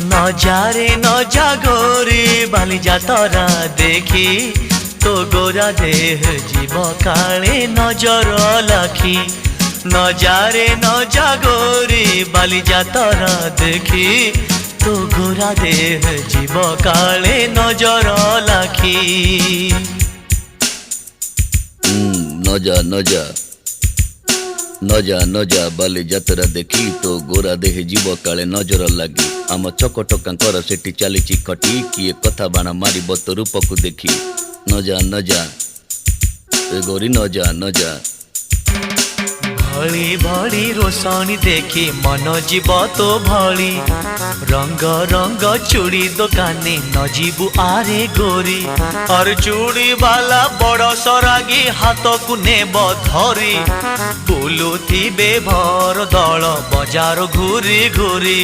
নজারে নজা গোরি বালি যাতরা দেখি তো গোরা দেহ জীব কালে নজর লাখি নজারে নজা গোরি বালি যাতরা দেখি তো গোরা দেহ জীব কালে নজর লাখি নজা নজা নজা নজা বালি যাত্ରା দেখি তো গোরা দেহে জীବ କାଳେ ନଜର ଲାଗି ଆମ ଚକଟକାଙ୍କର ସେଠି ଚାଲିଛି ଖଟି କିଏ କଥା ବାଣ ମାରିବ ତୋ ରୂପକୁ ଦେଖି ନଜା ନଜା ଏ ଗୋରି ନଜା ନଜା भली भली रोशनी देखी मन जीव तो भली रंग रंग चूड़ी दुकानी न जीवु आरे गोरी और चूड़ी वाला बड़ सरागी हाथ को नेब धरी बुलुथिबे भर दल बजार घूरी घूरी।